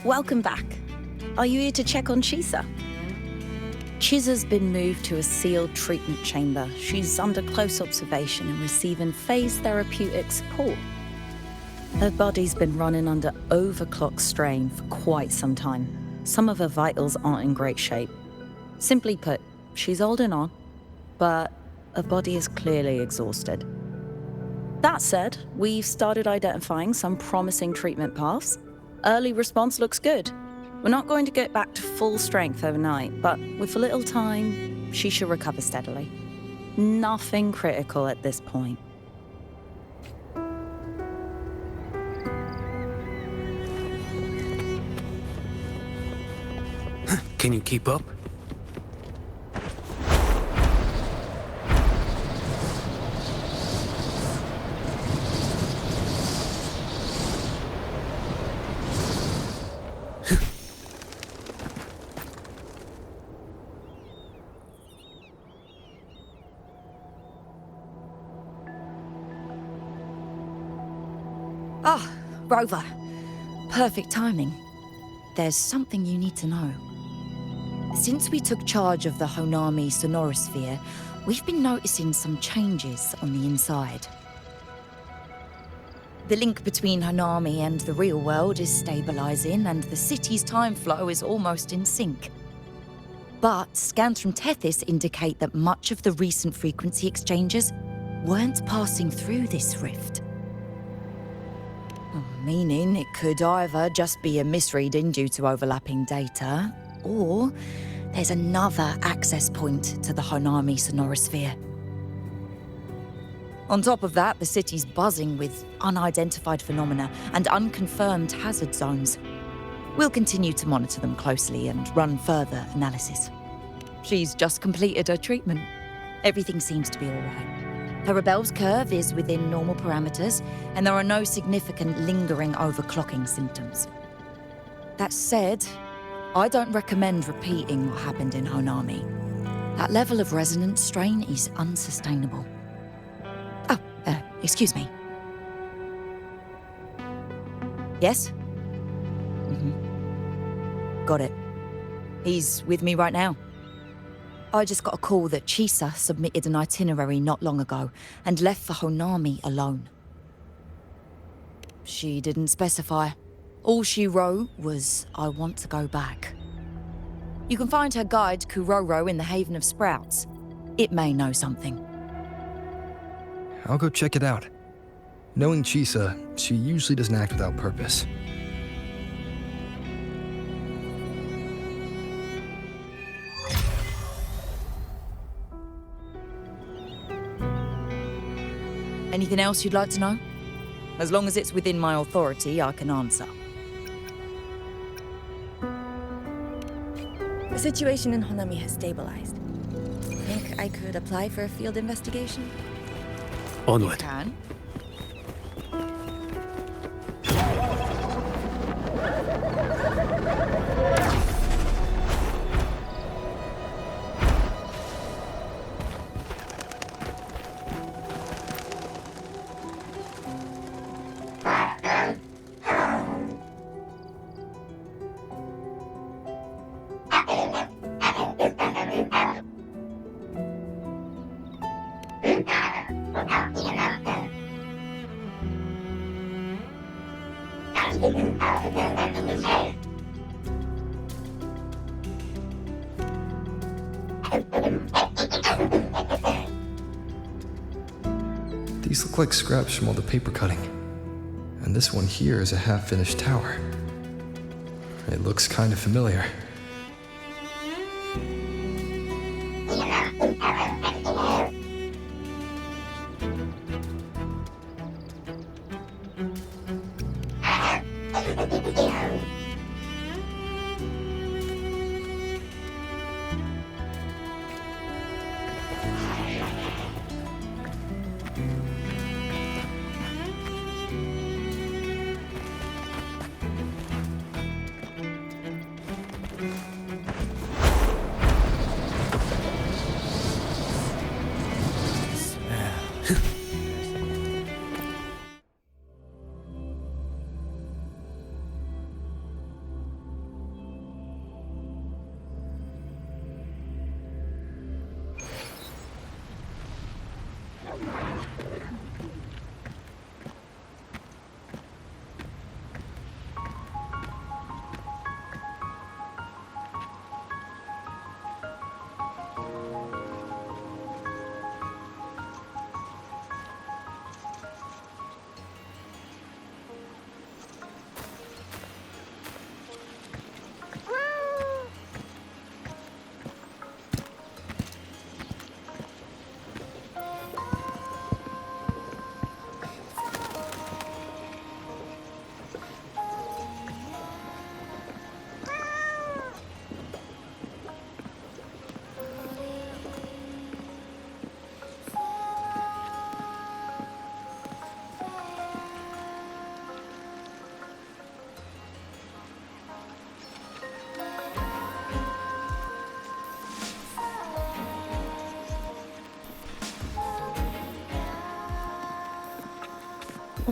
Welcome back. Are you here to check on Chisa? Chisa's been moved to a sealed treatment chamber. She's under close observation and receiving phase therapeutic support. Her body's been running under overclock strain for quite some time. Some of her vitals aren't in great shape. Simply put, she's holding on, but her body is clearly exhausted. That said, we've started identifying some promising treatment paths. Early response looks good. We're not going to get back to full strength overnight, but with a little time, she should recover steadily. Nothing critical at this point. Can you keep up? Ah, Rover. Perfect timing. There's something you need to know. Since we took charge of the Honami sonorosphere, we've been noticing some changes on the inside. The link between Honami and the real world is stabilizing, and the city's time flow is almost in sync. But scans from Tethys indicate that much of the recent frequency exchanges weren't passing through this rift. Meaning it could either just be a misreading due to overlapping data, or there's another access point to the Honami sonorosphere. On top of that, the city's buzzing with unidentified phenomena and unconfirmed hazard zones. We'll continue to monitor them closely and run further analysis. She's just completed her treatment. Everything seems to be all right. Her rebel's curve is within normal parameters, and there are no significant lingering overclocking symptoms. That said, I don't recommend repeating what happened in Honami. That level of resonance strain is unsustainable. Oh, excuse me. Yes? Got it. He's with me right now. I just got a call that Chisa submitted an itinerary not long ago and left for Honami alone. She didn't specify. All she wrote was, "I want to go back." You can find her guide, Kuroro, in the Haven of Sprouts. It may know something. I'll go check it out. Knowing Chisa, she usually doesn't act without purpose. Anything else you'd like to know? As long as it's within my authority, I can answer. The situation in Honami has stabilized. Think I could apply for a field investigation? Onward. Can? These look like scraps from all the paper cutting. And this one here is a half-finished tower. It looks kind of familiar.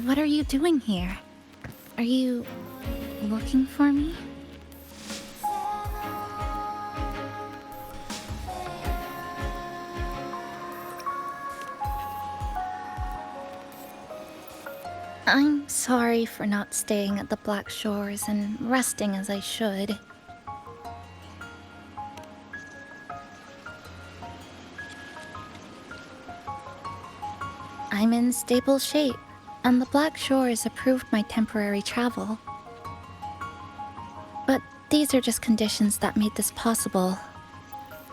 What are you doing here? Are you looking for me? I'm sorry for not staying at the Black Shores and resting as I should. I'm in stable shape, and the Black Shores approved my temporary travel. But these are just conditions that made this possible.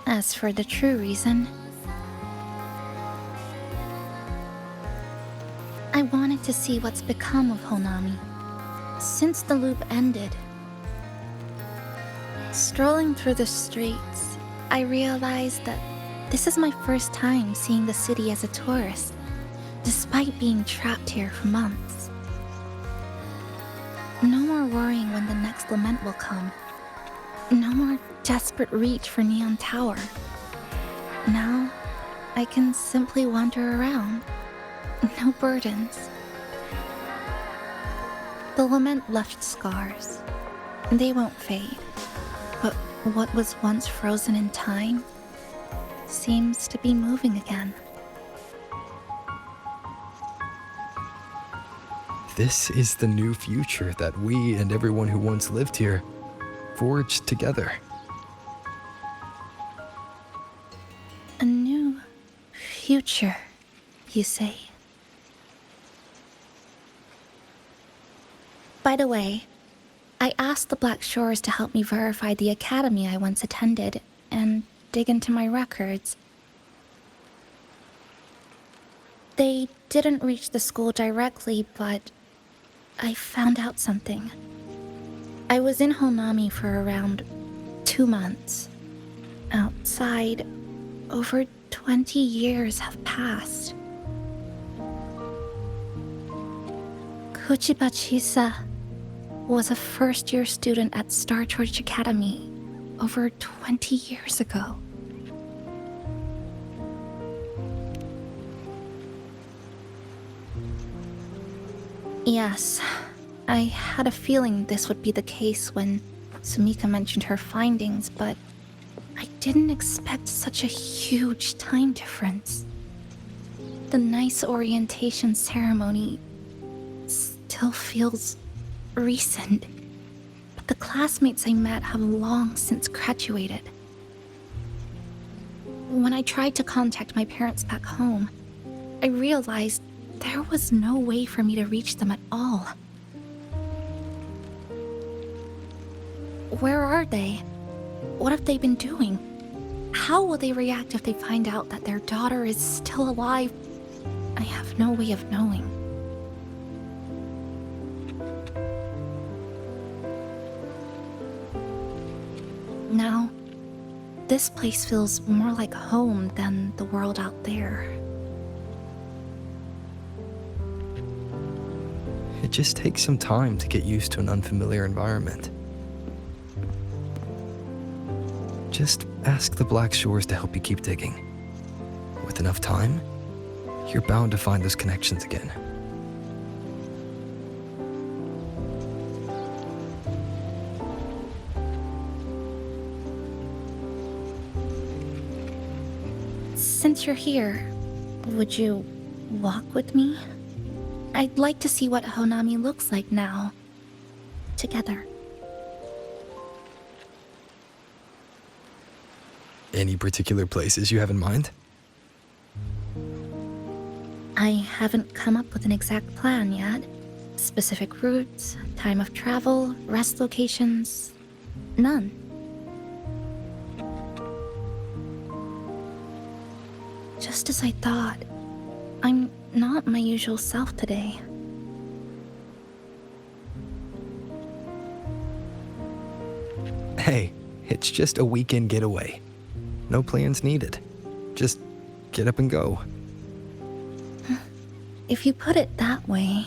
As for the true reason, I wanted to see what's become of Honami since the loop ended. Strolling through the streets, I realized that this is my first time seeing the city as a tourist, despite being trapped here for months. No more worrying when the next lament will come. No more desperate reach for Neon Tower. Now, I can simply wander around. No burdens. The lament left scars. They won't fade. But what was once frozen in time seems to be moving again. This is the new future that we and everyone who once lived here forged together. A new future, you say? By the way, I asked the Black Shores to help me verify the academy I once attended and dig into my records. They didn't reach the school directly, but I found out something. I was in Honami for around 2 months. Outside, over 20 years have passed. Kuchiba Chisa was a first-year student at Star Church Academy over 20 years ago. Yes, I had a feeling this would be the case when Sumika mentioned her findings, but I didn't expect such a huge time difference. The nice orientation ceremony still feels recent, but the classmates I met have long since graduated. When I tried to contact my parents back home, I realized there was no way for me to reach them at all. Where are they? What have they been doing? How will they react if they find out that their daughter is still alive? I have no way of knowing. Now, this place feels more like home than the world out there. It just takes some time to get used to an unfamiliar environment. Just ask the Black Shores to help you keep digging. With enough time, you're bound to find those connections again. Since you're here, would you walk with me? I'd like to see what Honami looks like now. Together. Any particular places you have in mind? I haven't come up with an exact plan yet. Specific routes, time of travel, rest locations, none. Just as I thought, I'm not my usual self today. Hey, it's just a weekend getaway. No plans needed. Just get up and go. If you put it that way.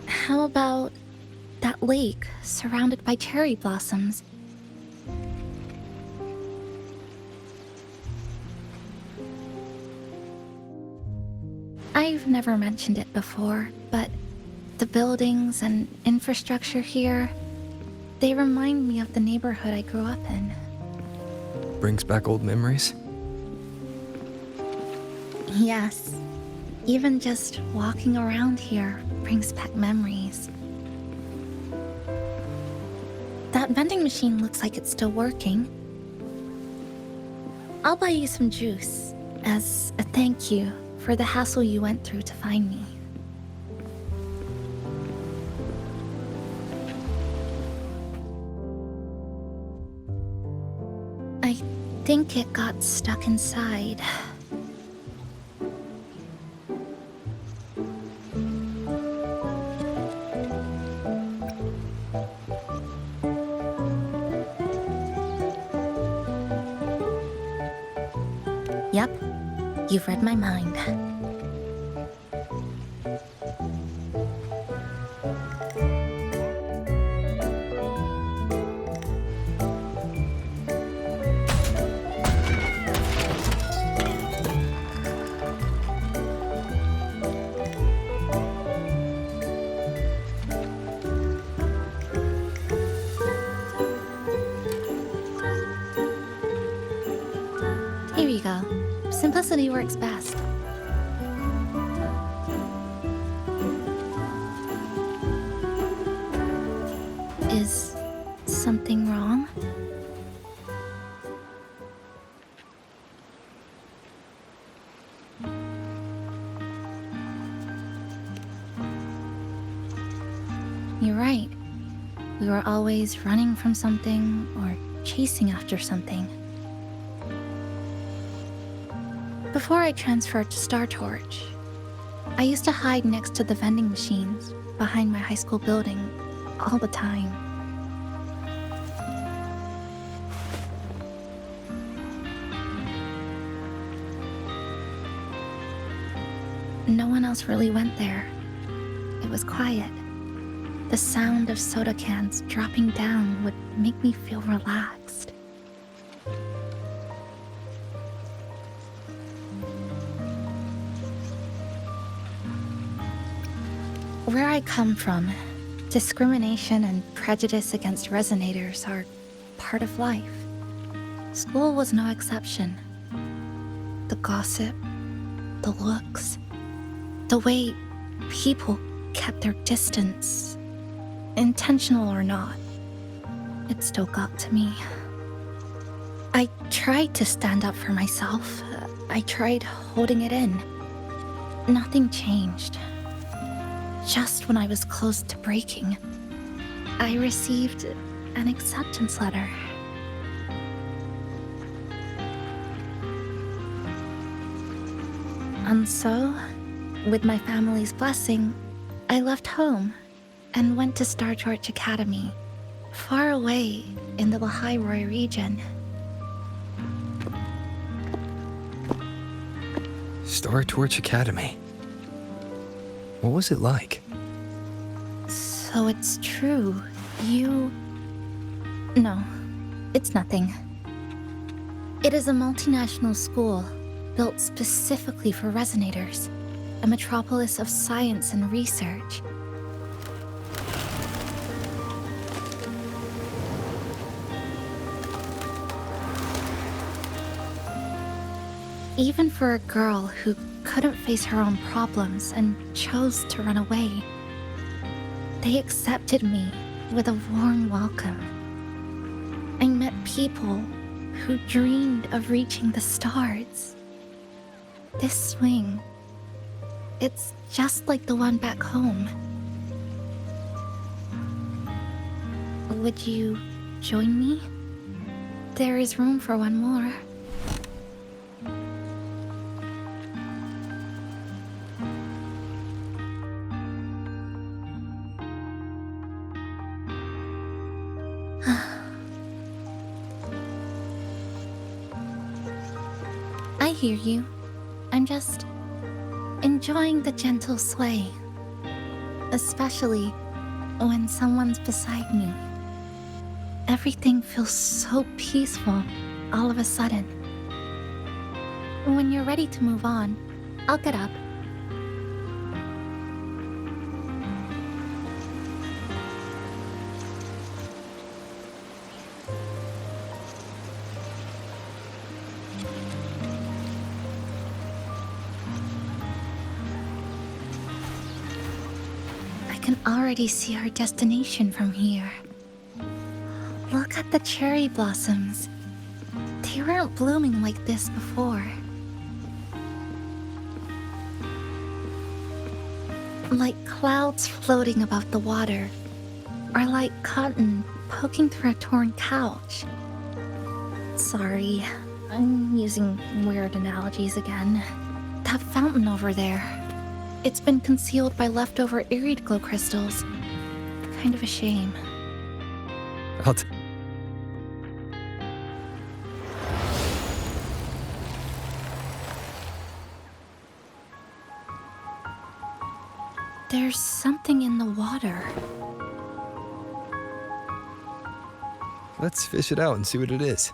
How about that lake surrounded by cherry blossoms? I've never mentioned it before, but the buildings and infrastructure here, they remind me of the neighborhood I grew up in. Brings back old memories? Yes. Even just walking around here brings back memories. That vending machine looks like it's still working. I'll buy you some juice as a thank you for the hassle you went through to find me. I think it got stuck inside. Yep, you've read my mind. Here you go. Simplicity works best. Is something wrong? You're right. We were always running from something or chasing after something. Before I transferred to Star Torch, I used to hide next to the vending machines behind my high school building all the time. No one else really went there. It was quiet. The sound of soda cans dropping down would make me feel relaxed. Where I come from, discrimination and prejudice against resonators are part of life. School was no exception. The gossip, the looks, the way people kept their distance, intentional or not, it still got to me. I tried to stand up for myself. I tried holding it in. Nothing changed. Just when I was close to breaking, I received an acceptance letter. And so, with my family's blessing, I left home and went to Star Torch Academy, far away in the Lahairoi region. Star Torch Academy. What was it like? So it's true. No, it's nothing. It is a multinational school built specifically for resonators, a metropolis of science and research. Even for a girl who couldn't face her own problems and chose to run away, they accepted me with a warm welcome. I met people who dreamed of reaching the stars. This swing, it's just like the one back home. Would you join me? There is room for one more. I hear you. I'm just enjoying the gentle sway, especially when someone's beside me. Everything feels so peaceful all of a sudden. When you're ready to move on, I'll get up. already see our destination from here. Look at the cherry blossoms. They weren't blooming like this before. Like clouds floating above the water, or like cotton poking through a torn couch. Sorry, I'm using weird analogies again. That fountain over there. It's been concealed by leftover irid glow crystals. Kind of a shame. I'll There's something in the water. Let's fish it out and see what it is.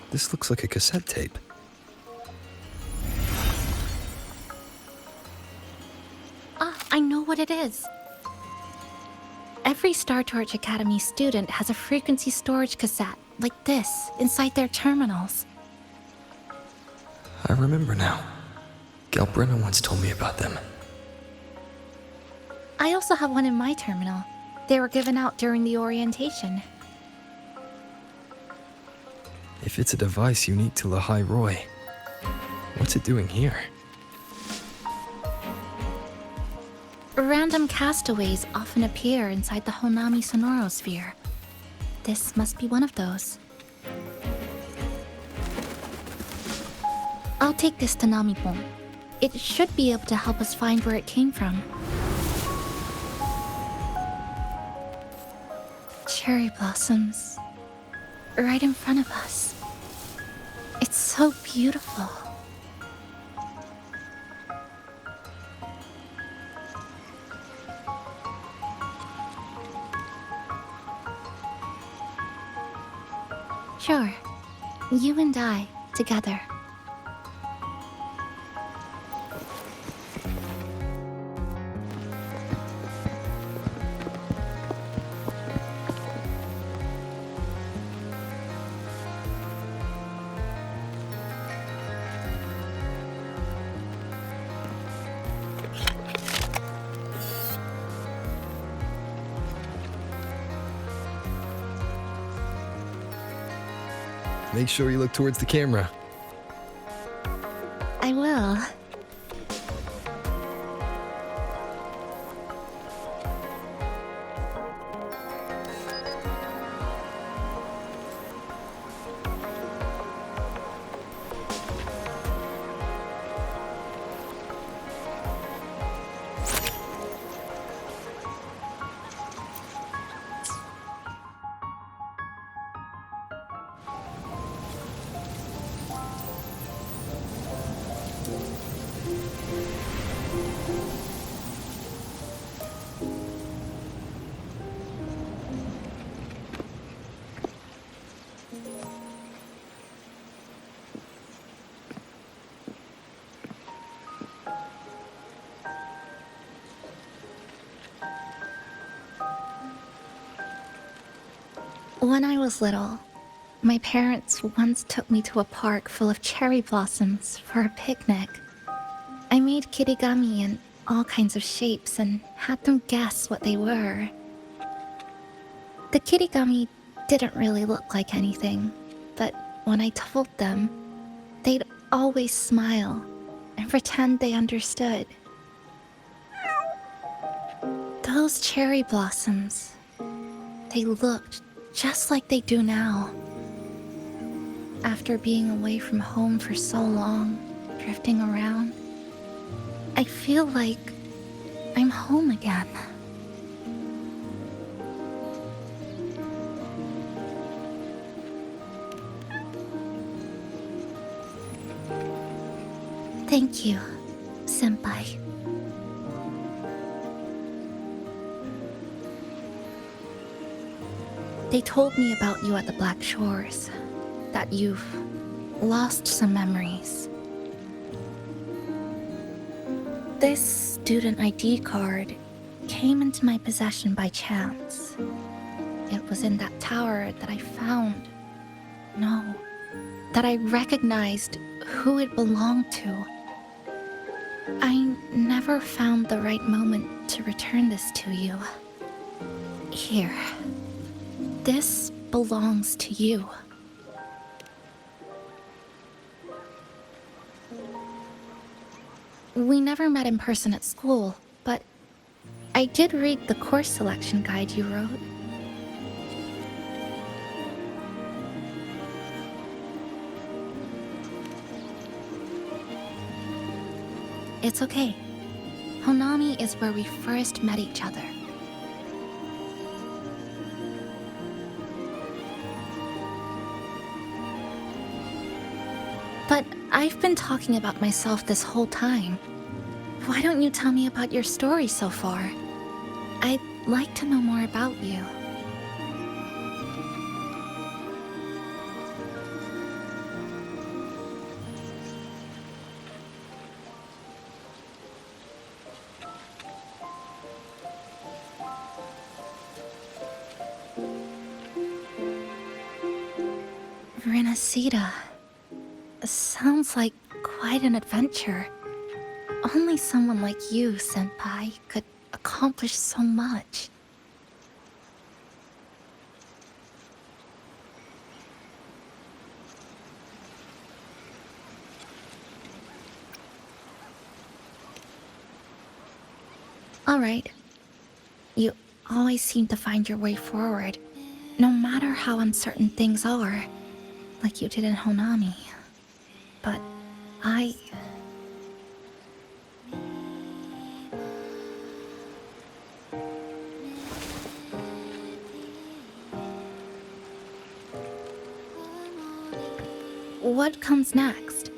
This looks like a cassette tape. I know what it is. Every Star Torch Academy student has a frequency storage cassette like this inside their terminals. I remember now. Galbrenna once told me about them. I also have one in my terminal. They were given out during the orientation. If it's a device unique to Lahai Roy, what's it doing here? Random castaways often appear inside the Honami sonorosphere. This must be one of those. I'll take this to Namipon. It should be able to help us find where it came from. Cherry blossoms. Right in front of us. It's so beautiful. Sure. You and I, together. Make sure you look towards the camera. I will. When I was little, my parents once took me to a park full of cherry blossoms for a picnic. I made kirigami in all kinds of shapes and had them guess what they were. The kirigami didn't really look like anything, but when I told them, they'd always smile and pretend they understood. Those cherry blossoms, they looked just like they do now. After being away from home for so long, drifting around, I feel like I'm home again. Thank you, senpai. They told me about you at the Black Shores, that you've lost some memories. This student ID card came into my possession by chance. It was in that tower that I found. No, that I recognized who it belonged to. I never found the right moment to return this to you. Here. This belongs to you. We never met in person at school, but I did read the course selection guide you wrote. It's okay. Honami is where we first met each other. But I've been talking about myself this whole time. Why don't you tell me about your story so far? I'd like to know more about you. Renacida. Sounds like quite an adventure. Only someone like you, senpai, could accomplish so much. Alright. You always seem to find your way forward, no matter how uncertain things are, like you did in Honami. But what comes next?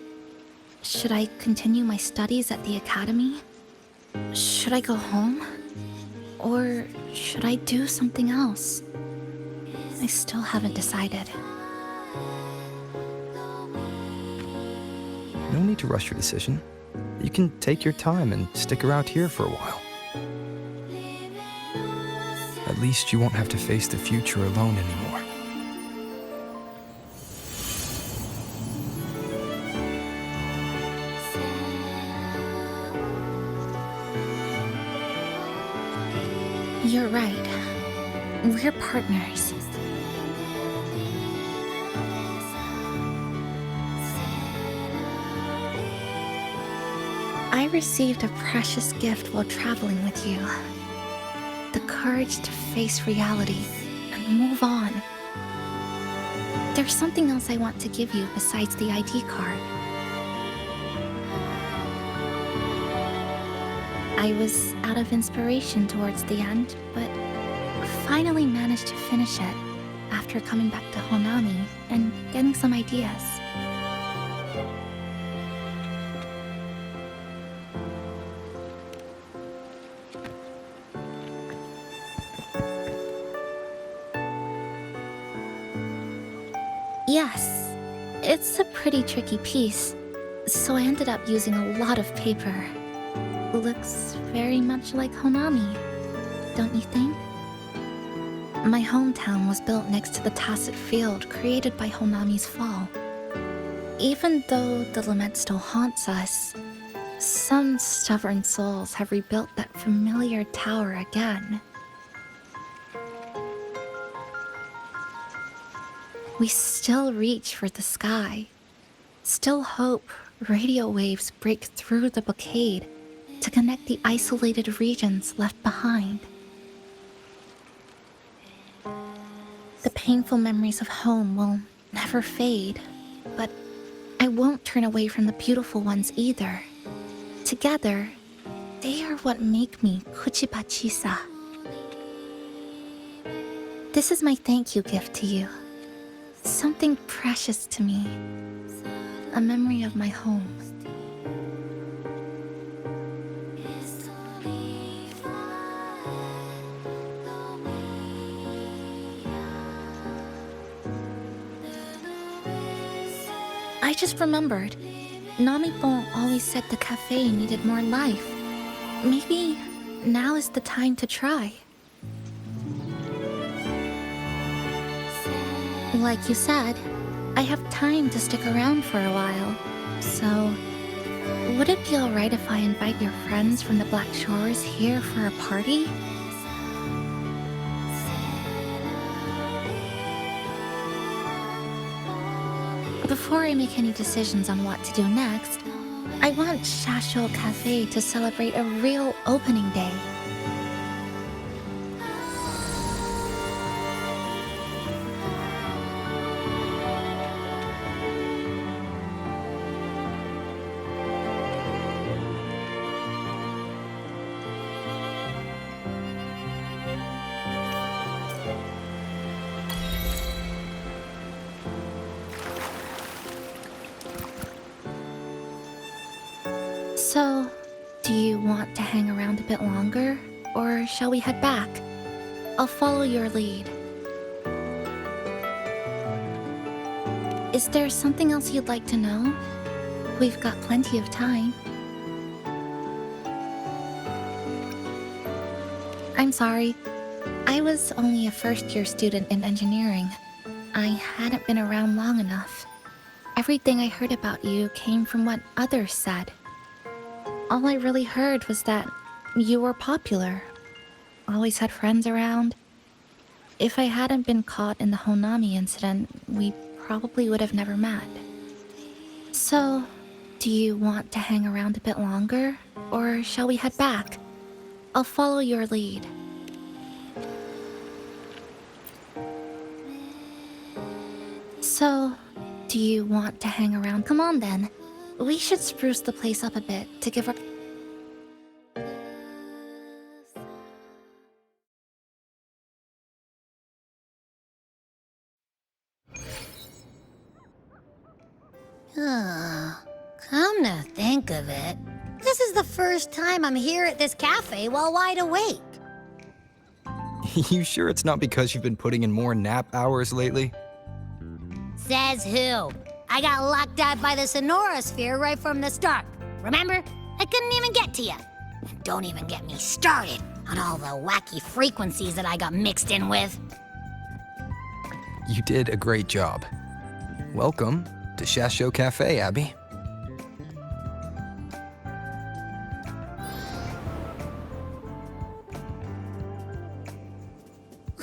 Should I continue my studies at the academy? Should I go home? Or should I do something else? I still haven't decided. No need to rush your decision. You can take your time and stick around here for a while. At least you won't have to face the future alone anymore. You're right. We're partners. I received a precious gift while traveling with you. The courage to face reality and move on. There's something else I want to give you besides the ID card. I was out of inspiration towards the end, but finally managed to finish it after coming back to Honami and getting some ideas. Yes, it's a pretty tricky piece, so I ended up using a lot of paper. Looks very much like Honami, don't you think? My hometown was built next to the tacit field created by Honami's fall. Even though the lament still haunts us, some stubborn souls have rebuilt that familiar tower again. We still reach for the sky, still hope radio waves break through the blockade to connect the isolated regions left behind. The painful memories of home will never fade, but I won't turn away from the beautiful ones either. Together, they are what make me Kuchiba Chisa. This is my thank you gift to you. Something precious to me. A memory of my home. I just remembered. Namipon always said the cafe needed more life. Maybe now is the time to try. Like you said, I have time to stick around for a while. So, would it be alright if I invite your friends from the Black Shores here for a party? Before I make any decisions on what to do next, I want Shasho Cafe to celebrate a real opening day. So, do you want to hang around a bit longer, or shall we head back? I'll follow your lead. Is there something else you'd like to know? We've got plenty of time. I'm sorry. I was only a first-year student in engineering. I hadn't been around long enough. Everything I heard about you came from what others said. All I really heard was that you were popular. Always had friends around. If I hadn't been caught in the Honami incident, we probably would have never met. So, do you want to hang around a bit longer, or shall we head back? I'll follow your lead. So, do you want to hang around? Come on then. We should spruce the place up a bit to give our... Come to think of it, this is the first time I'm here at this cafe while wide awake. You sure it's not because you've been putting in more nap hours lately? Says who? I got locked out by the Sonora sphere right from the start. Remember? I couldn't even get to you. Don't even get me started on all the wacky frequencies that I got mixed in with. You did a great job. Welcome to Shasho Cafe, Abby.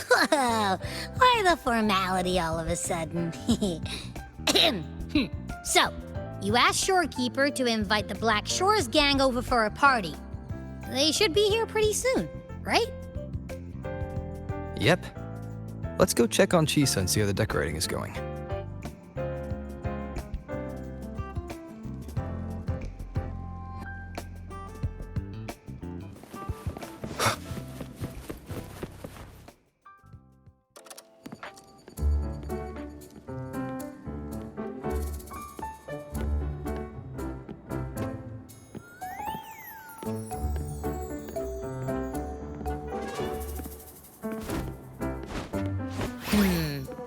Whoa, why the formality all of a sudden? So, you asked Shorekeeper to invite the Black Shores gang over for a party. They should be here pretty soon, right? Yep. Let's go check on Chisa and see how the decorating is going.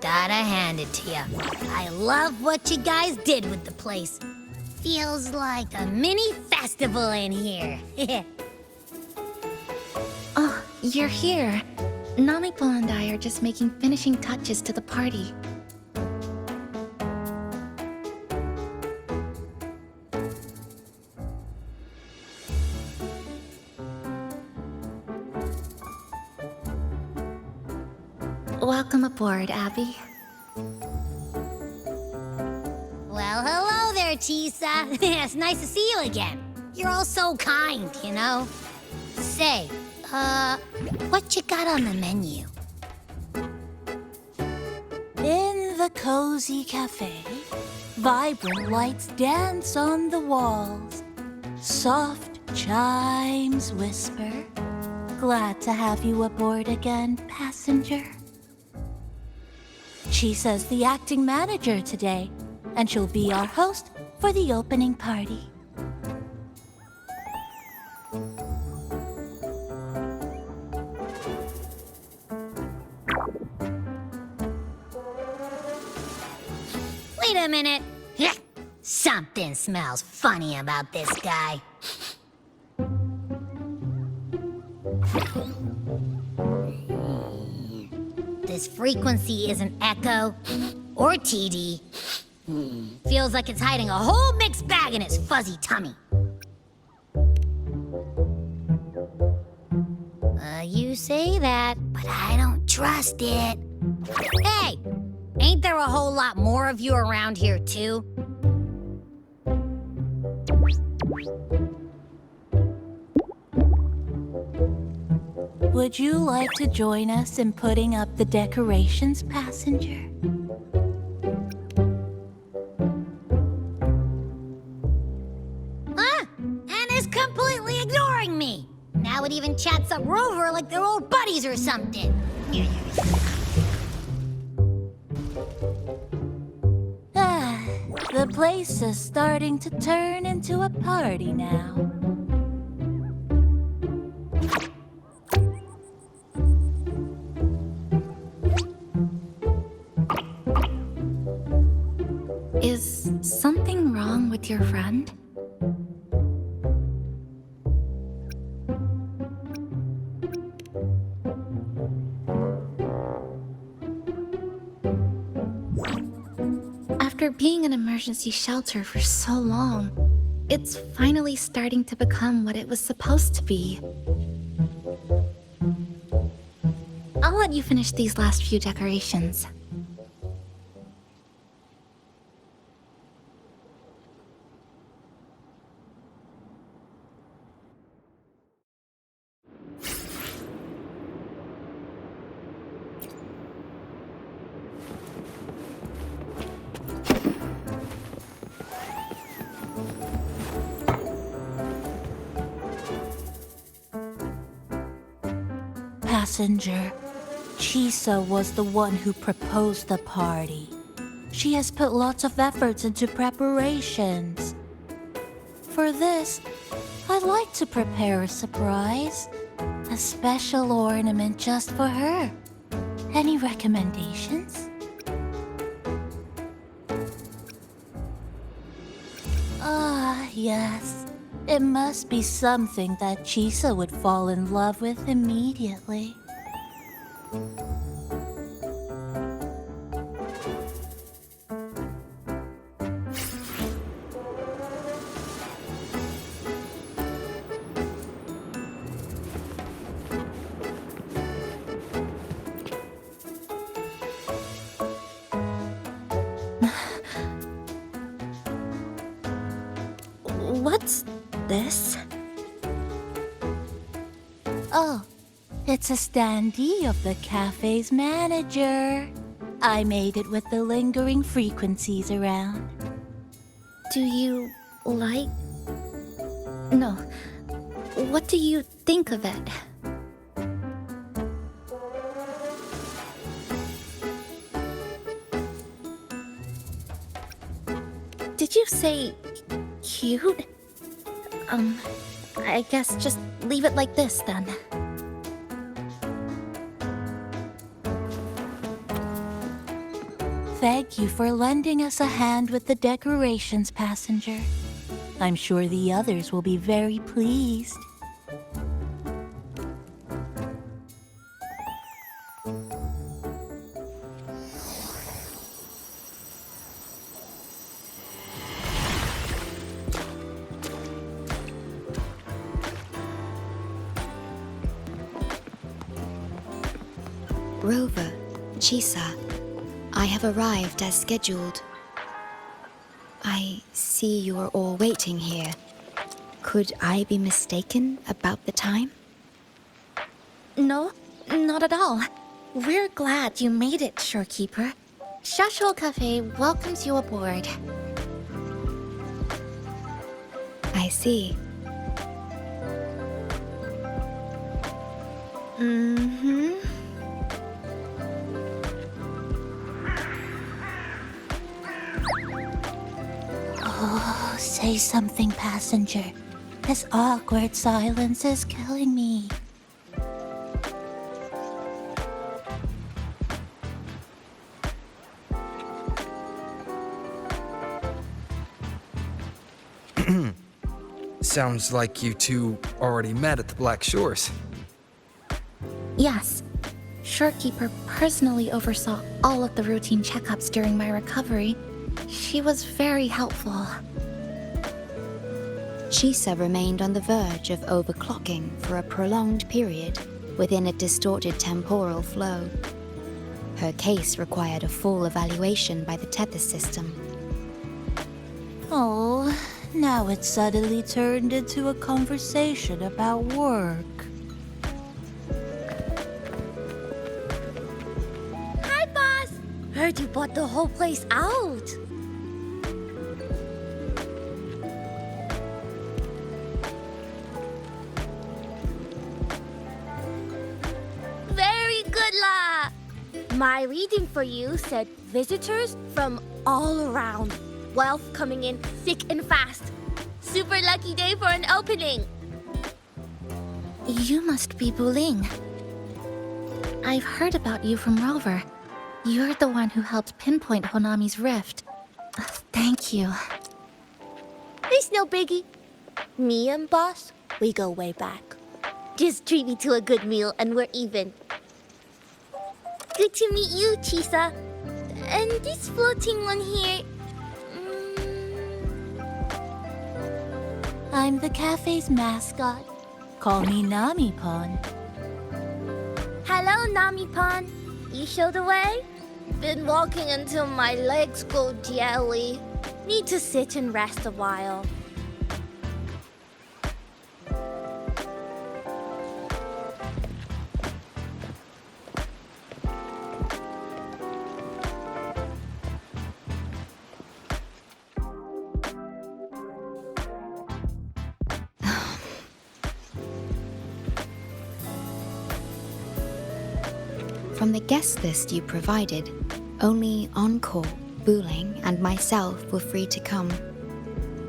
Gotta hand it to you. I love what you guys did with the place. Feels like a mini festival in here. Oh, you're here. Naniko and I are just making finishing touches to the party. Welcome aboard, Abby. Well, hello there, Chisa. It's nice to see you again. You're all so kind, you know? Say, what you got on the menu? In the cozy cafe, vibrant lights dance on the walls. Soft chimes whisper. Glad to have you aboard again, passenger. Chisa's the acting manager today, and she'll be our host for the opening party. Wait a minute. Something smells funny about this guy. This frequency isn't echo or TD. Feels like it's hiding a whole mixed bag in its fuzzy tummy. you say that, but I don't trust it. Hey, ain't there a whole lot more of you around here, too? Would you like to join us in putting up the decorations, passenger? Huh? Anna's completely ignoring me. Now it even chats up Rover like they're old buddies or something. The place is starting to turn into a party now. Is something wrong with your friend? After being an emergency shelter for so long, it's finally starting to become what it was supposed to be. I'll let you finish these last few decorations. Passenger, Chisa was the one who proposed the party. She has put lots of efforts into preparations. For this, I'd like to prepare a surprise. A special ornament just for her. Any recommendations? Ah, yes. It must be something that Chisa would fall in love with immediately. What's this? Oh, it's a standee of the cafe's manager. I made it with the lingering frequencies around. Do you like... No. What do you think of it? Did you say cute? I guess just leave it like this then. Thank you for lending us a hand with the decorations, passenger. I'm sure the others will be very pleased. Rover, Chisa, I have arrived as scheduled. I see you are all waiting here. Could I be mistaken about the time? No, not at all. We're glad you made it, shorekeeper. Shashuo Cafe welcomes you aboard. I see. Mm-hmm. Oh, say something, passenger. This awkward silence is killing me. Sounds like you two already met at the Black Shores. Yes. Shorekeeper personally oversaw all of the routine checkups during my recovery. She was very helpful. Chisa remained on the verge of overclocking for a prolonged period. within a distorted temporal flow. Her case required a full evaluation by the tether system. Oh, now it's suddenly turned into a conversation about work. Hi, boss! Heard you bought the whole place out. Very good, La! My reading for you said visitors from all around. Wealth coming in thick and fast. Super lucky day for an opening. You must be Buling. I've heard about you from Rover. You're the one who helped pinpoint Honami's rift. Thank you. It's no biggie. Me and boss, we go way back. Just treat me to a good meal and we're even. Good to meet you, Chisa. And this floating one here... I'm the cafe's mascot. Call me Nami-pon. Hello, Nami-pon. You show the way? Been walking until my legs go jelly. Need to sit and rest a while. From the guest list you provided, only Encore, Buling, and myself were free to come.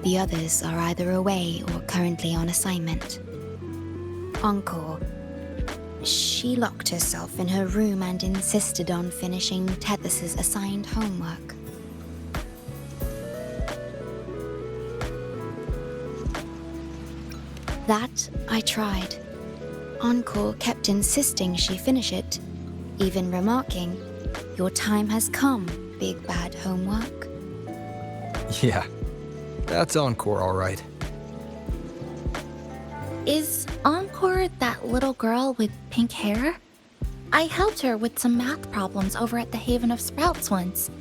The others are either away or currently on assignment. Encore. She locked herself in her room and insisted on finishing Tethys's assigned homework. That I tried. Encore kept insisting she finish it, even remarking, "Your time has come, big bad homework." Yeah, that's Encore, all right. Is Encore that little girl with pink hair? I helped her with some math problems over at the Haven of Sprouts once.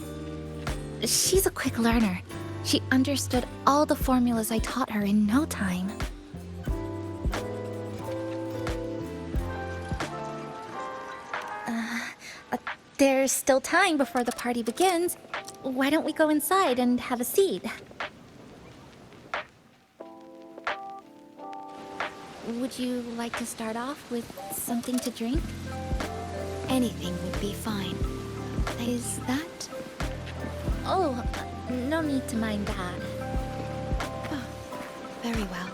She's a quick learner. She understood all the formulas I taught her in no time. There's still time before the party begins. Why don't we go inside and have a seat? Would you like to start off with something to drink? Anything would be fine. Is that? Oh, no need to mind that. Oh, very well.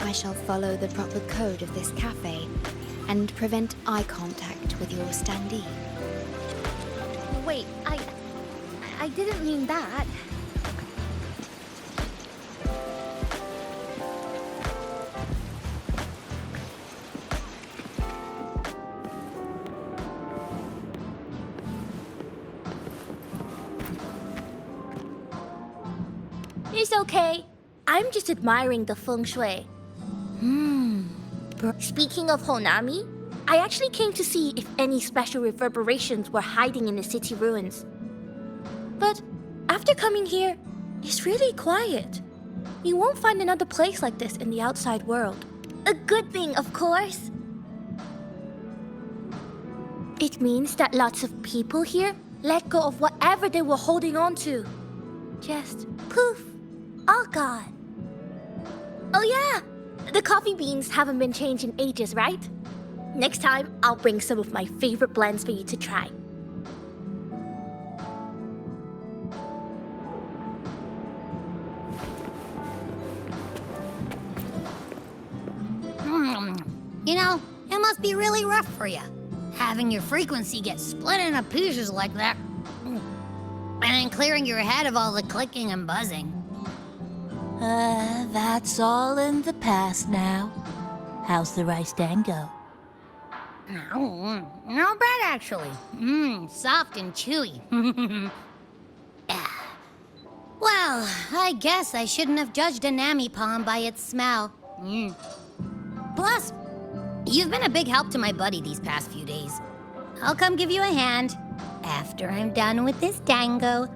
I shall follow the proper code of this cafe and prevent eye contact with your standee. Wait, I didn't mean that. It's okay. I'm just admiring the feng shui. Speaking of Honami, I actually came to see if any special reverberations were hiding in the city ruins. But after coming here, it's really quiet. You won't find another place like this in the outside world. A good thing, of course. It means that lots of people here let go of whatever they were holding on to. Just poof, all gone. Oh yeah, the coffee beans haven't been changed in ages, right? Next time, I'll bring some of my favorite blends for you to try. You know, it must be really rough for you, having your frequency get split into pieces like that. And then clearing your head of all the clicking and buzzing. That's all in the past now. How's the rice dango? Not bad, actually. Soft and chewy. Yeah. Well, I guess I shouldn't have judged a Nami-pon by its smell. Plus, You've been a big help to my buddy these past few days. I'll come give you a hand after I'm done with this tango.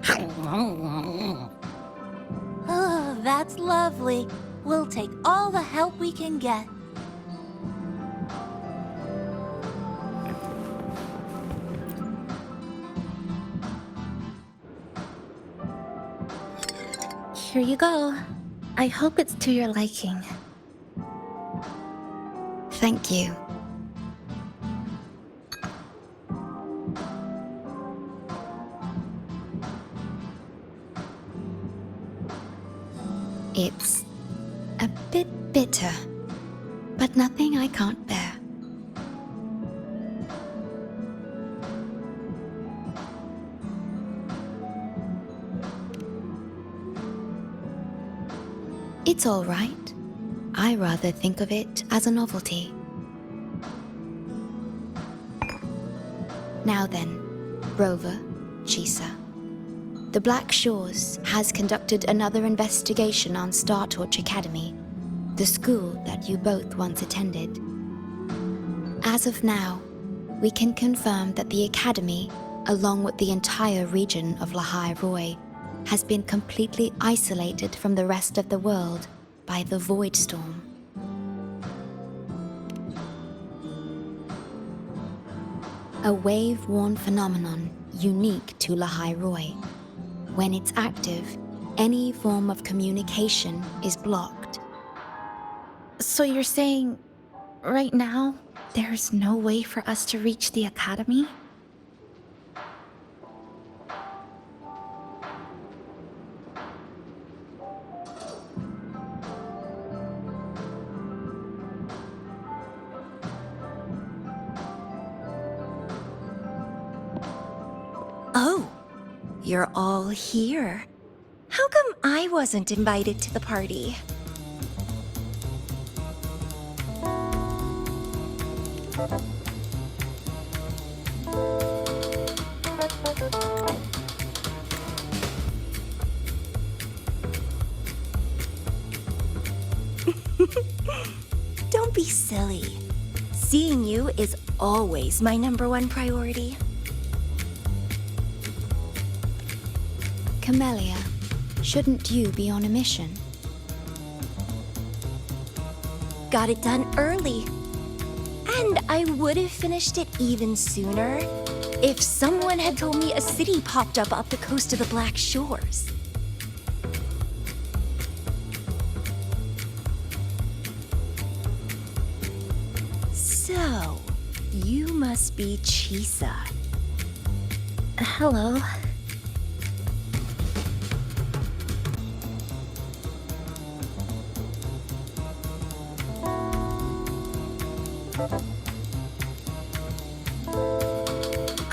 Oh, that's lovely. We'll take all the help we can get. Here you go. I hope it's to your liking. Thank you. It's a bit bitter, but nothing I can't bear. It's all right. I rather think of it as a novelty. Now then, Rover, Chisa. The Black Shores has conducted another investigation on Startorch Academy, the school that you both once attended. As of now, we can confirm that the Academy, along with the entire region of Lahai Roi, has been completely isolated from the rest of the world by the Void Storm. A wave-worn phenomenon unique to Lahai Roi. When it's active, any form of communication is blocked. So you're saying, right now, there's no way for us to reach the Academy? Oh, you're all here. How come I wasn't invited to the party? Don't be silly. Seeing you is always my #1 priority. Camellya, shouldn't you be on a mission? Got it done early. And I would have finished it even sooner if someone had told me a city popped up the coast of the Black Shores. So, you must be Chisa. Hello.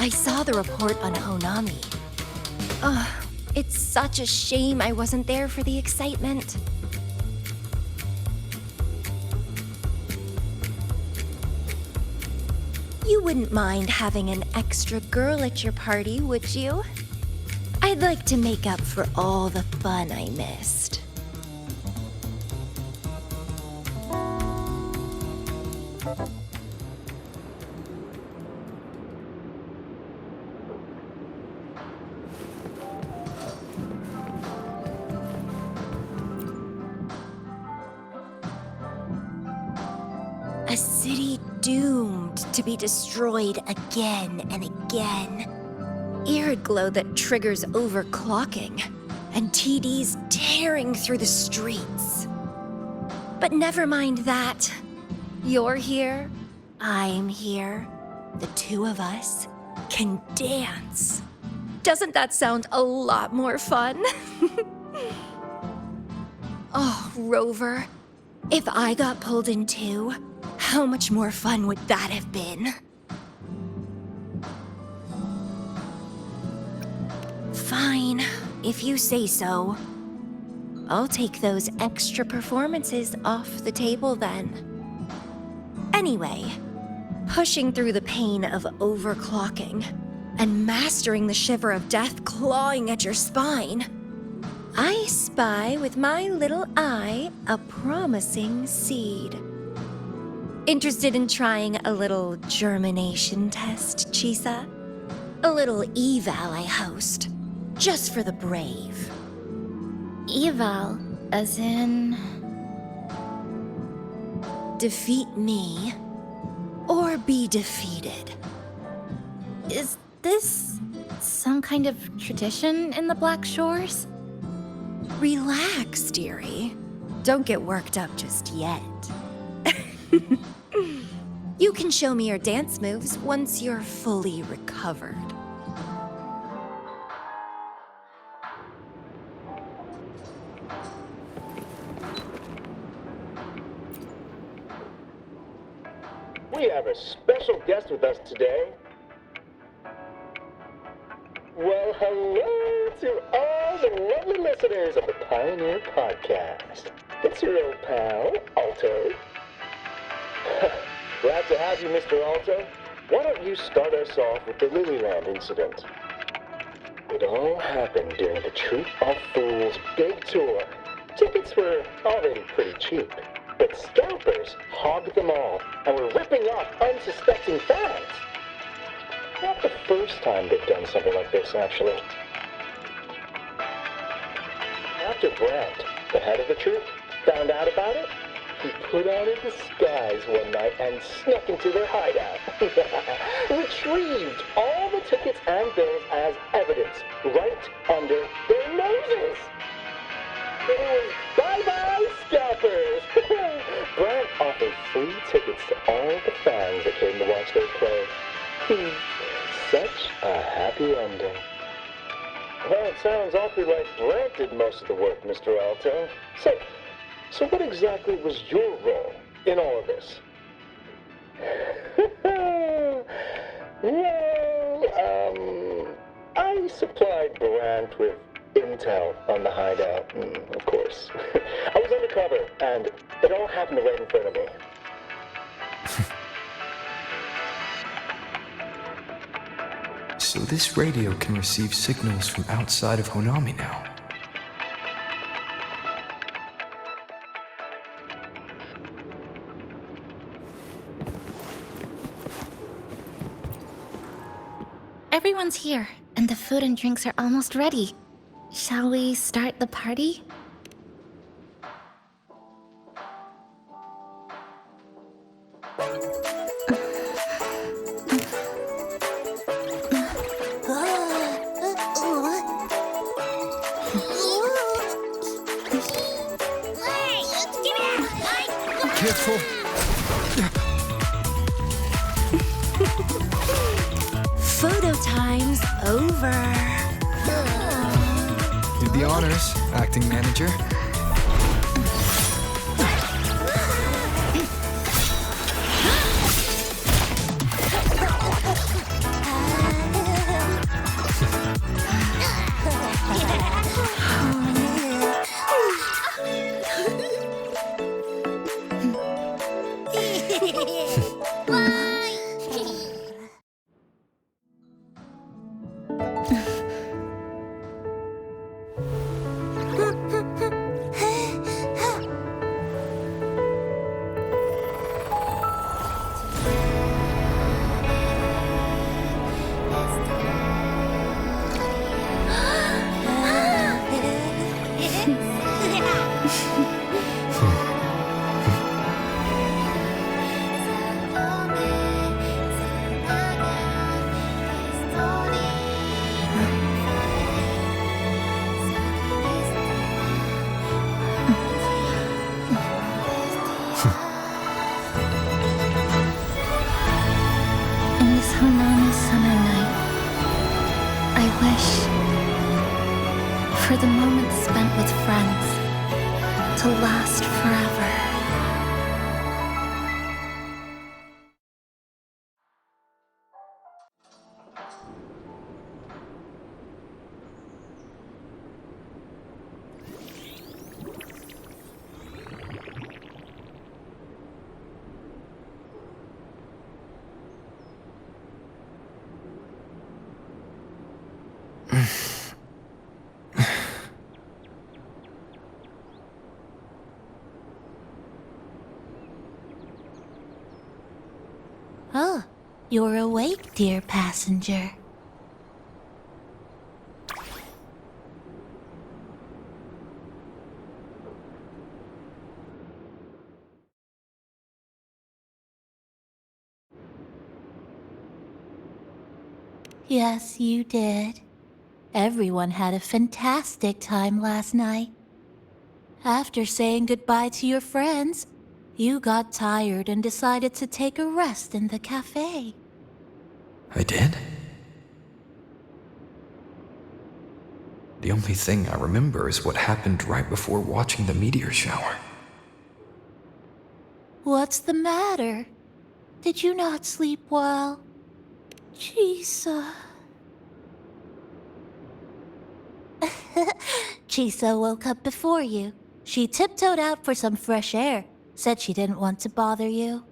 I saw the report on Honami. Ugh, it's such a shame I wasn't there for the excitement. You wouldn't mind having an extra girl at your party, would you? I'd like to make up for all the fun I missed. A city doomed to be destroyed again and again. Arid glow that triggers overclocking, and TDs tearing through the streets. But never mind that. You're here, I'm here. The two of us can dance. Doesn't that sound a lot more fun? Oh, Rover, if I got pulled in too, how much more fun would that have been? Fine, if you say so. I'll take those extra performances off the table then. Anyway, pushing through the pain of overclocking and mastering the shiver of death clawing at your spine, I spy with my little eye a promising seed. Interested in trying a little germination test, Chisa? A little eval I host, just for the brave. Eval, as in. Defeat me, or be defeated. Is this some kind of tradition in the Black Shores? Relax, dearie. Don't get worked up just yet. You can show me your dance moves once you're fully recovered. We have a special guest with us today. Well, hello to all the lovely listeners of the Pioneer Podcast. It's your old pal, Alto. Glad to have you, Mr. Alto. Why don't you start us off with the Lilyland incident? It all happened during the Troop of Fools big tour. Tickets were already pretty cheap, but scalpers hogged them all and were ripping off unsuspecting fans. Not the first time they've done something like this, actually. After Brant, the head of the troop, found out about it, he put on a disguise one night and snuck into their hideout. Retrieved all the tickets and bills as evidence right under their noses. It was bye-bye scalpers. Brant offered free tickets to all the fans that came to watch their play. Such a happy ending. Well, it sounds awfully like Brant did most of the work, Mr. Alto. So what exactly was your role in all of this? Well, I supplied Brant with intel on the hideout, of course. I was undercover, and it all happened right in front of me. So this radio can receive signals from outside of Honami now. Everyone's here, and the food and drinks are almost ready. Shall we start the party? Careful! Photo time's over. Do the honors, acting manager. For the moments spent with friends to last forever. You're awake, dear passenger. Yes, you did. Everyone had a fantastic time last night. After saying goodbye to your friends, you got tired and decided to take a rest in the cafe. I did? The only thing I remember is what happened right before watching the meteor shower. What's the matter? Did you not sleep well? Chisa. Chisa woke up before you. She tiptoed out for some fresh air. Said she didn't want to bother you.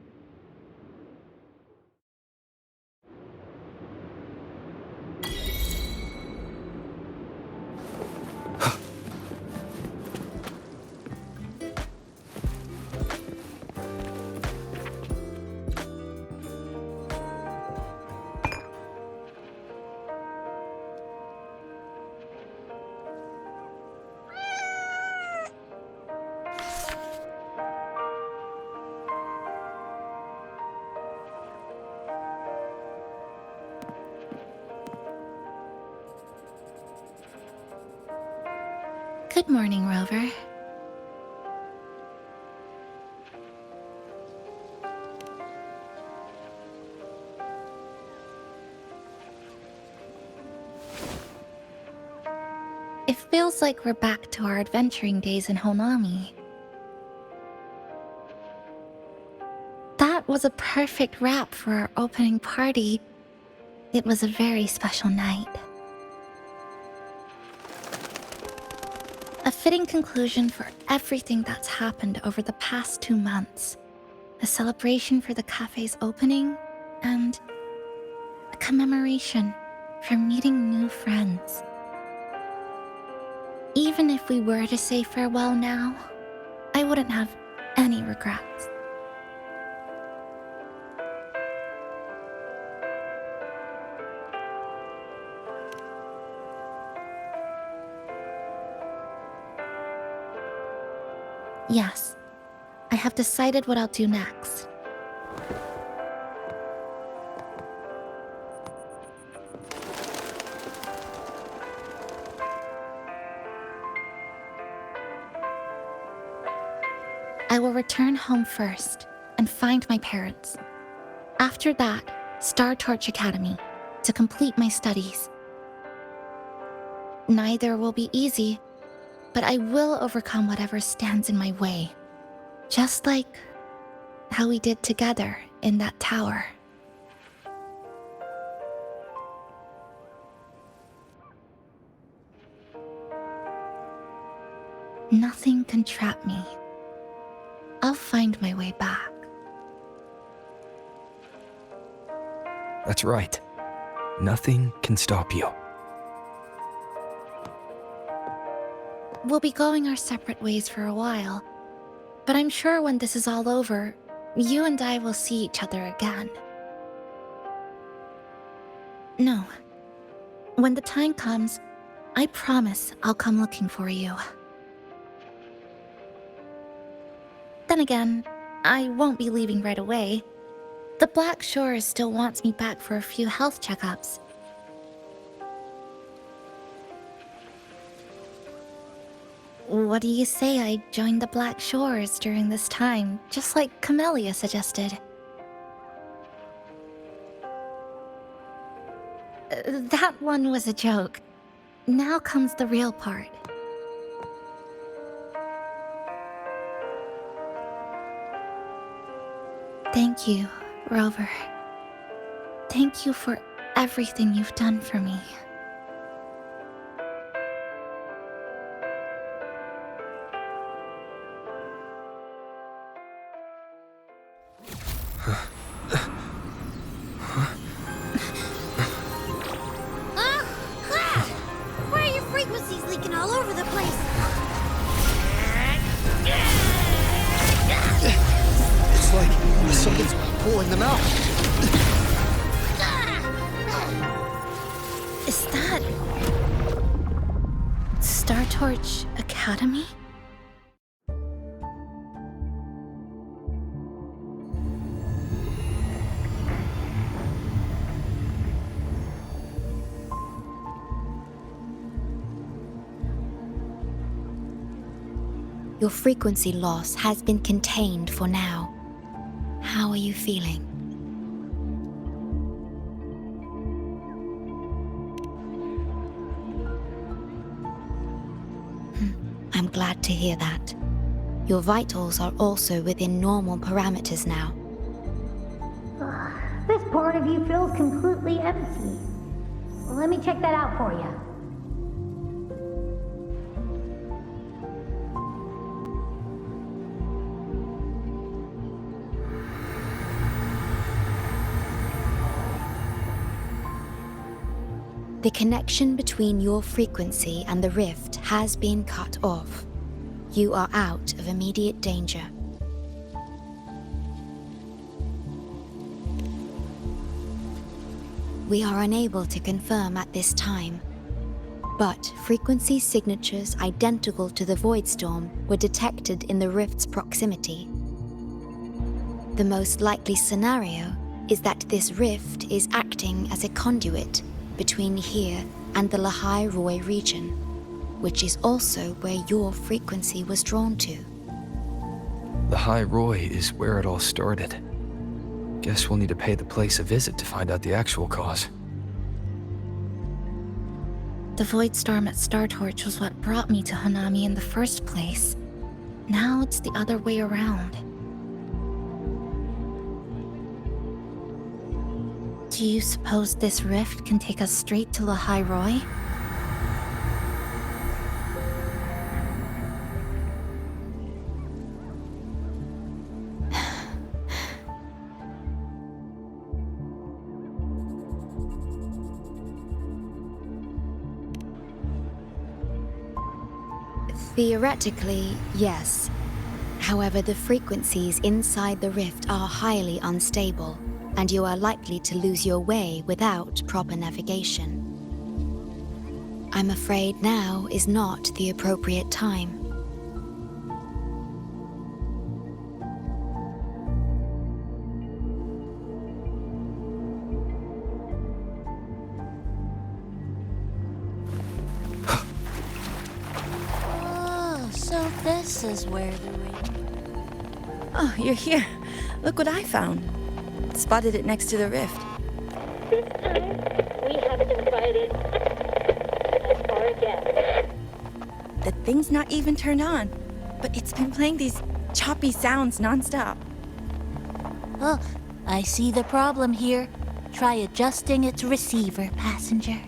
Good morning, Rover. It feels like we're back to our adventuring days in Honami. That was a perfect wrap for our opening party. It was a very special night. A fitting conclusion for everything that's happened over the past 2 months. A celebration for the cafe's opening, and a commemoration for meeting new friends. Even if we were to say farewell now, I wouldn't have any regrets. Yes, I have decided what I'll do next. I will return home first and find my parents. After that, Star Torch Academy to complete my studies. Neither will be easy, but I will overcome whatever stands in my way. Just like how we did together in that tower. Nothing can trap me. I'll find my way back. That's right. Nothing can stop you. We'll be going our separate ways for a while, but I'm sure when this is all over, you and I will see each other again. No. When the time comes, I promise I'll come looking for you. Then again, I won't be leaving right away. The Black Shore still wants me back for a few health checkups. What do you say I join the Black Shores during this time, just like Camellya suggested? That one was a joke. Now comes the real part. Thank you, Rover. Thank you for everything you've done for me. Why are your frequencies leaking all over the place? It's like something's pulling them out. Is that Star Torch Academy? Your frequency loss has been contained for now. How are you feeling? I'm glad to hear that. Your vitals are also within normal parameters now. This part of you feels completely empty. Let me check that out for you. The connection between your frequency and the rift has been cut off. You are out of immediate danger. We are unable to confirm at this time, but frequency signatures identical to the void storm were detected in the rift's proximity. The most likely scenario is that this rift is acting as a conduit between here and the Lahai Roi region, which is also where your frequency was drawn to. The High Roy is where it all started. Guess we'll need to pay the place a visit to find out the actual cause. The void storm at Star Torch was what brought me to Hanami in the first place. Now it's the other way around. Do you suppose this rift can take us straight to Lahai Roi? Theoretically, yes. However, the frequencies inside the rift are highly unstable, and you are likely to lose your way without proper navigation. I'm afraid now is not the appropriate time. So this is where the ring... Oh, you're here. Look what I found. Spotted it next to the rift. This time, we haven't invited as far again. The thing's not even turned on, but it's been playing these choppy sounds nonstop. Oh, I see the problem here. Try adjusting its receiver, passenger.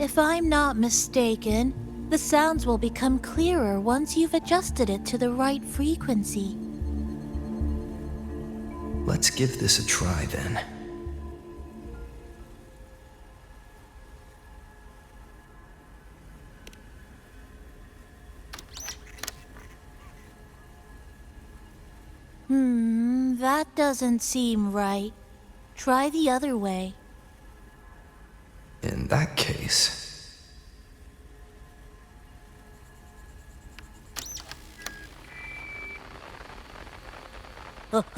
If I'm not mistaken, the sounds will become clearer once you've adjusted it to the right frequency. Let's give this a try then. That doesn't seem right. Try the other way. In that case...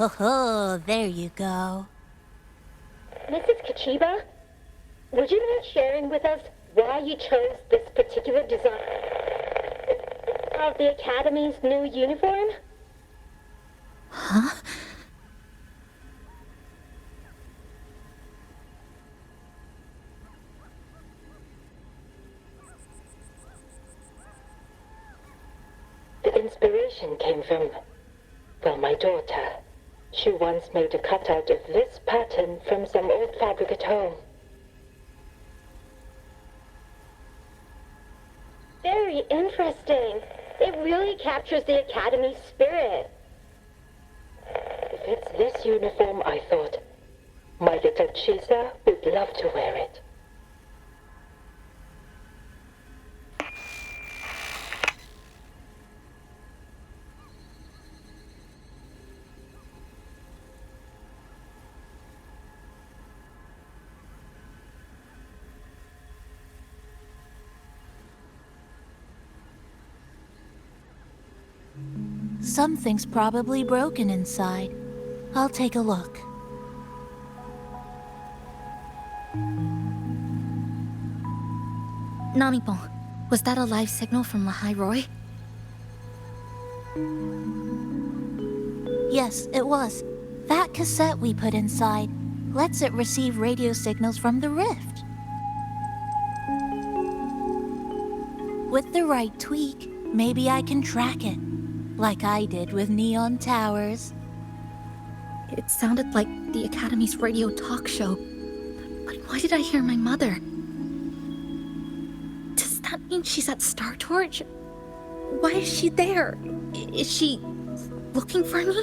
Oh, there you go. Mrs. Kachiba, would you mind sharing with us why you chose this particular design of the Academy's new uniform? Huh? The inspiration came from, well, my daughter. She once made a cutout of this pattern from some old fabric at home. Very interesting. It really captures the Academy's spirit. If it's this uniform, I thought, my little Chisa would love to wear it. something's probably broken inside. I'll take a look. Namipon, was that a live signal from Lahai Roy? Yes, it was. That cassette we put inside lets it receive radio signals from the rift. With the right tweak, maybe I can track it, like I did with Neon Towers. It sounded like the Academy's radio talk show. But why did I hear my mother? Does that mean she's at Star Torch? Why is she there? Is she looking for me?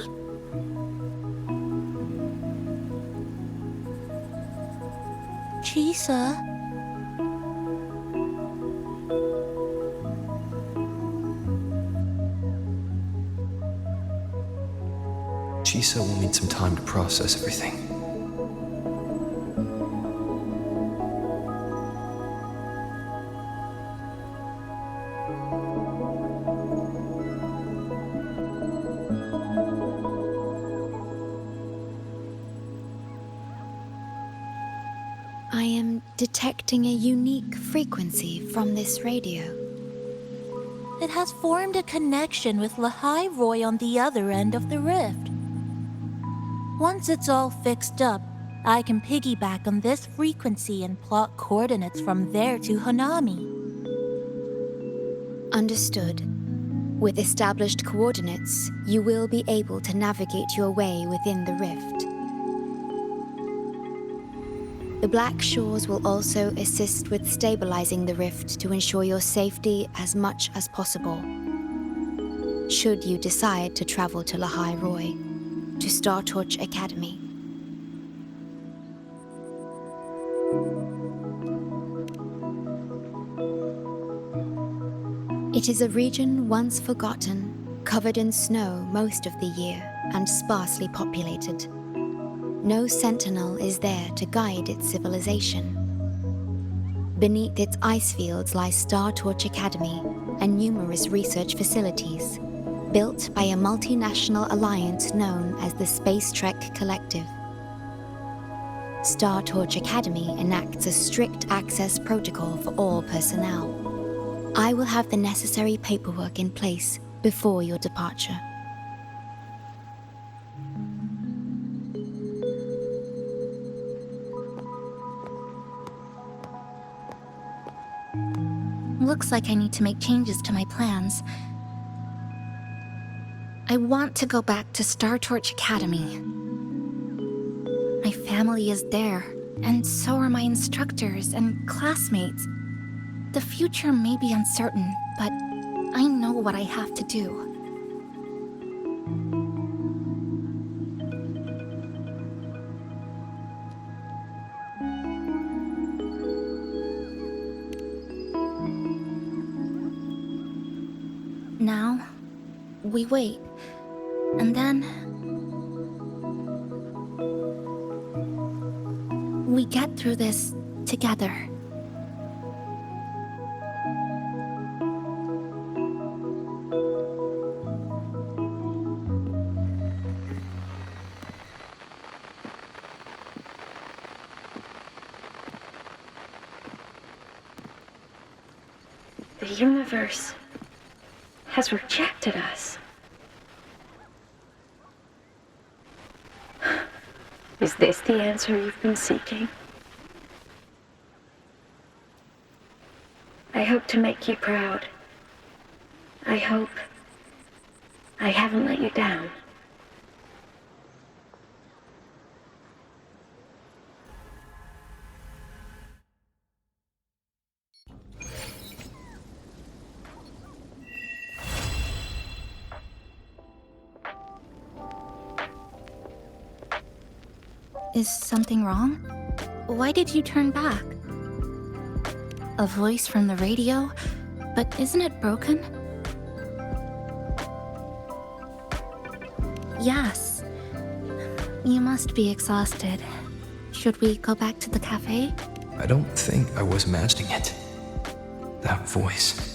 Chisa? Chisa will need some time to process everything. I am detecting a unique frequency from this radio. It has formed a connection with Lahai Roy on the other end of the rift. Once it's all fixed up, I can piggyback on this frequency and plot coordinates from there to Hanami. Understood. With established coordinates, you will be able to navigate your way within the rift. The Black Shores will also assist with stabilizing the rift to ensure your safety as much as possible. Should you decide to travel to Lahai Roy, to Star Torch Academy. It is a region once forgotten, covered in snow most of the year, and sparsely populated. No sentinel is there to guide its civilization. Beneath its ice fields lies Star Torch Academy and numerous research facilities, built by a multinational alliance known as the Space Trek Collective. Star Torch Academy enacts a strict access protocol for all personnel. I will have the necessary paperwork in place before your departure. Looks like I need to make changes to my plans. I want to go back to Star Torch Academy. My family is there, and so are my instructors and classmates. The future may be uncertain, but I know what I have to do. Now, we wait, and then we get through this together. The universe has rejected us. Is this the answer you've been seeking? I hope to make you proud. I hope I haven't let you down. Is something wrong? Why did you turn back? A voice from the radio? But isn't it broken? Yes. You must be exhausted. Should we go back to the cafe? I don't think I was imagining it. That voice.